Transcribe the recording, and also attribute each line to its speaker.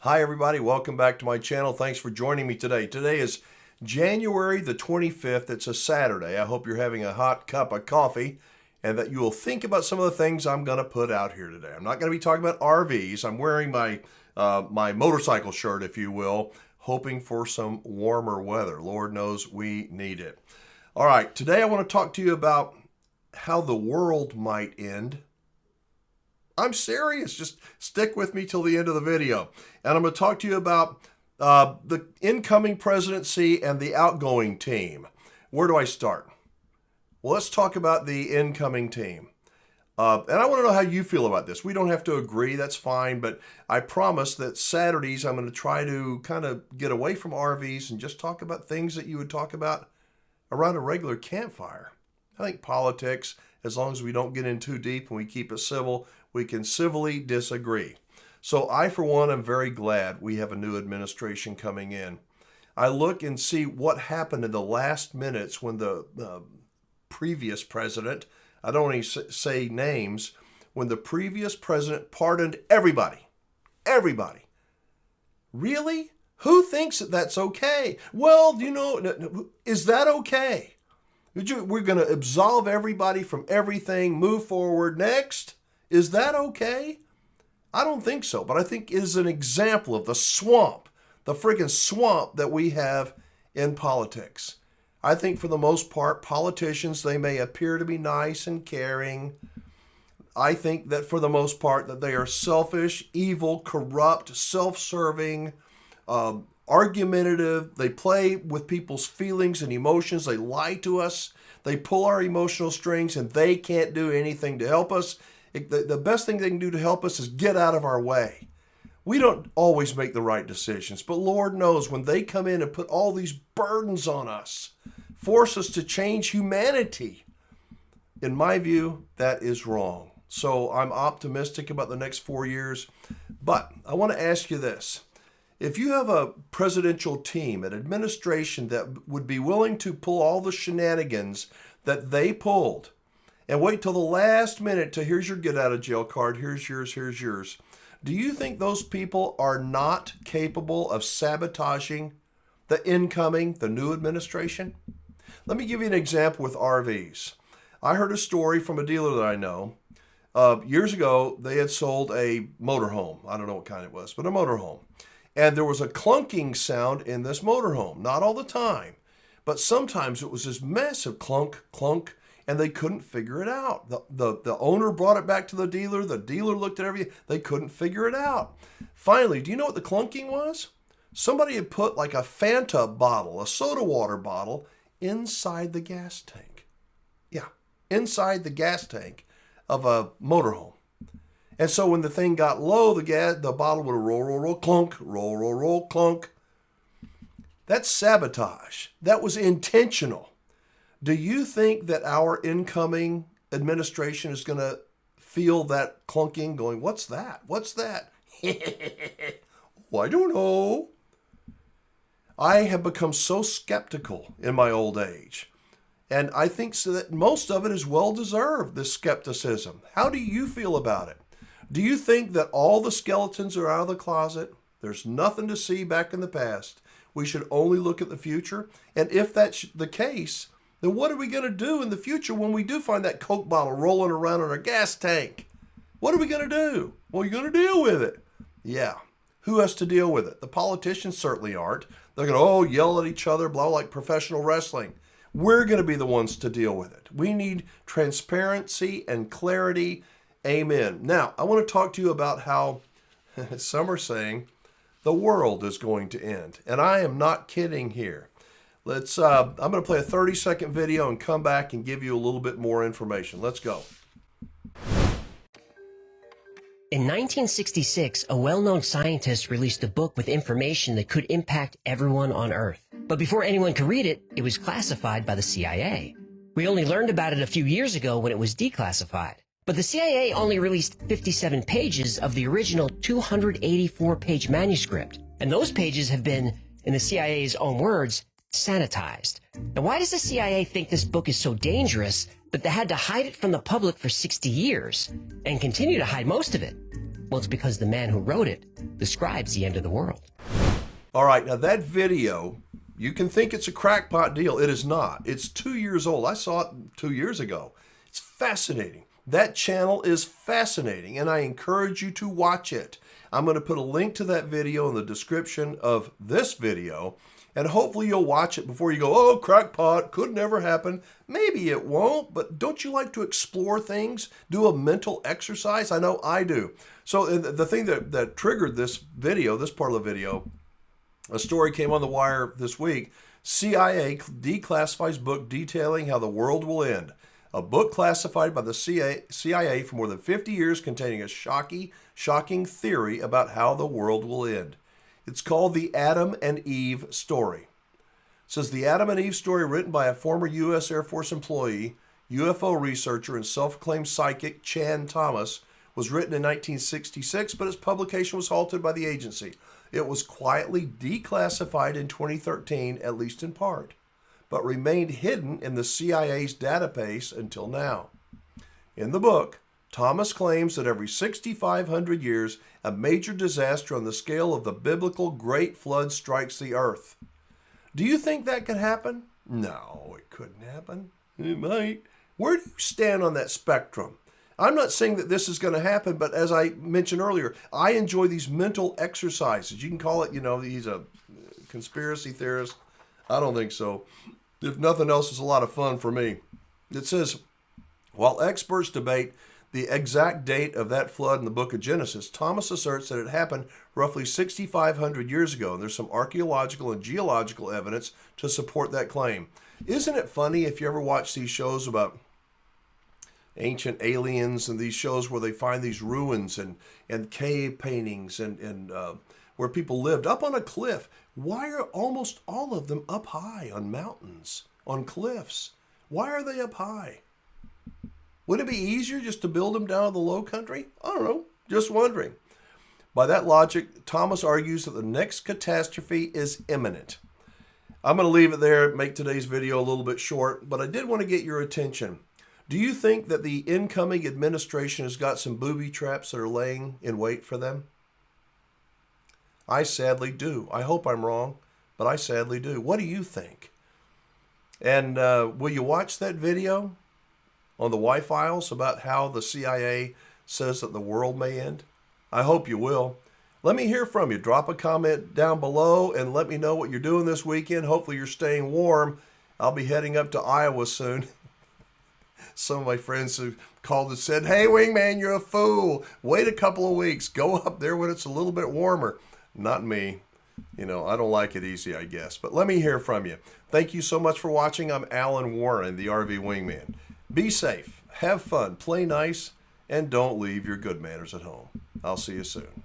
Speaker 1: Hi everybody, welcome back to my channel. Thanks for joining me today. Today is January the 25th. It's a Saturday. I hope you're having a hot cup of coffee and that you will think about some of the things I'm going to put out here today. I'm not going to be talking about RVs. I'm wearing my my motorcycle shirt, if you will, hoping for some warmer weather. Lord knows we need it. All right, today I want to talk to you about how the world might end. I'm serious. Just stick with me till the end of the video. And I'm going to talk to you about the incoming presidency and the outgoing team. Where do I start? Well, let's talk about the incoming team. And I want to know how you feel about this. We don't have to agree. That's fine. But I promise that Saturdays I'm going to try to kind of get away from RVs and just talk about things that you would talk about around a regular campfire. I think politics, as long as we don't get in too deep and we keep it civil, we can civilly disagree. So I, for one, am very glad we have a new administration coming in. I look and see what happened in the last minutes when the previous president, I don't want to say names, when the previous president pardoned everybody. Everybody. Really? Who thinks that that's okay? Well, you know, is that okay? We're going to absolve everybody from everything, move forward. Next. Is that okay? I don't think so, but I think it is an example of the swamp, the freaking swamp that we have in politics. I think for the most part, politicians, they may appear to be nice and caring. I think that for the most part that they are selfish, evil, corrupt, self-serving, argumentative. They play with people's feelings and emotions. They lie to us. They pull our emotional strings and they can't do anything to help us. The best thing they can do to help us is get out of our way. We don't always make the right decisions, but Lord knows when they come in and put all these burdens on us, force us to change humanity, in my view, that is wrong. So I'm optimistic about the next 4 years, but I want to ask you this. If you have a presidential team, an administration that would be willing to pull all the shenanigans that they pulled, and wait till the last minute to here's your get out of jail card, here's yours. Do you think those people are not capable of sabotaging the new administration? Let me give you an example with RVs. I heard a story from a dealer that I know. Years ago, they had sold a motorhome. I don't know what kind it was, but a motorhome. And there was a clunking sound in this motorhome. Not all the time, but sometimes it was this massive clunk, clunk, and they couldn't figure it out. The owner brought it back to the dealer looked at everything. They couldn't figure it out. Finally, do you know what the clunking was? Somebody had put like a Fanta bottle, a soda water bottle, inside the gas tank. Yeah, inside the gas tank of a motorhome. And so when the thing got low, the bottle would roll, clunk, roll, clunk. That's sabotage. That was intentional. Do you think that our incoming administration is going to feel that clunking going, what's that? What's that? Well, I don't know. I have become so skeptical in my old age. And I think so that most of it is well-deserved, this skepticism. How do you feel about it? Do you think that all the skeletons are out of the closet? There's nothing to see back in the past. We should only look at the future. And if that's the case, then what are we going to do in the future when we do find that Coke bottle rolling around in our gas tank? What are we going to do? Well, you're going to deal with it. Yeah. Who has to deal with it? The politicians certainly aren't. They're going to, yell at each other, blah, like professional wrestling. We're going to be the ones to deal with it. We need transparency and clarity. Amen. Now, I want to talk to you about how some are saying the world is going to end. And I am not kidding here. I'm going to play a 30-second video and come back and give you a little bit more information. Let's go.
Speaker 2: In 1966, a well-known scientist released a book with information that could impact everyone on Earth. But before anyone could read it, it was classified by the CIA. We only learned about it a few years ago when it was declassified. But the CIA only released 57 pages of the original 284-page manuscript. And those pages have been, in the CIA's own words, sanitized. Now, why does the CIA think this book is so dangerous that they had to hide it from the public for 60 years and continue to hide most of it? Well, it's because the man who wrote it describes the end of the world.
Speaker 1: All right, now that video, you can think it's a crackpot deal. It is not. It's 2 years old. I saw it 2 years ago. It's fascinating. That channel is fascinating, and I encourage you to watch it. I'm going to put a link to that video in the description of this video, and hopefully you'll watch it before you go, oh, crackpot, could never happen. Maybe it won't, but don't you like to explore things, do a mental exercise? I know I do. So the thing that triggered this video, this part of the video, a story came on the wire this week. CIA declassifies book detailing how the world will end. A book classified by the CIA for more than 50 years containing a shocking theory about how the world will end. It's called the Adam and Eve story. It says the Adam and Eve story, written by a former U.S. Air Force employee, UFO researcher, and self-proclaimed psychic Chan Thomas, was written in 1966, but its publication was halted by the agency. It was quietly declassified in 2013, at least in part, but remained hidden in the CIA's database until now. In the book, Thomas claims that every 6,500 years, a major disaster on the scale of the biblical Great Flood strikes the earth. Do you think that could happen? No, it couldn't happen. It might. Where do you stand on that spectrum? I'm not saying that this is going to happen, but as I mentioned earlier, I enjoy these mental exercises. You can call it, he's a conspiracy theorist. I don't think so. If nothing else, it's a lot of fun for me. It says, while experts debate the exact date of that flood in the book of Genesis, Thomas asserts that it happened roughly 6,500 years ago, and there's some archaeological and geological evidence to support that claim. Isn't it funny if you ever watch these shows about ancient aliens and these shows where they find these ruins and cave paintings and where people lived up on a cliff? Why are almost all of them up high on mountains, on cliffs? Why are they up high? Would it be easier just to build them down in the low country? I don't know, just wondering. By that logic, Thomas argues that the next catastrophe is imminent. I'm going to leave it there, make today's video a little bit short, but I did want to get your attention. Do you think that the incoming administration has got some booby traps that are laying in wait for them? I sadly do. I hope I'm wrong, but I sadly do. What do you think? And will you watch that video on the Y-Files about how the CIA says that the world may end? I hope you will. Let me hear from you. Drop a comment down below and let me know what you're doing this weekend. Hopefully you're staying warm. I'll be heading up to Iowa soon. Some of my friends have called and said, hey, Wingman, you're a fool. Wait a couple of weeks. Go up there when it's a little bit warmer. Not me. I don't like it easy, I guess. But let me hear from you. Thank you so much for watching. I'm Alan Warren, the RV Wingman. Be safe, have fun, play nice, and don't leave your good manners at home. I'll see you soon.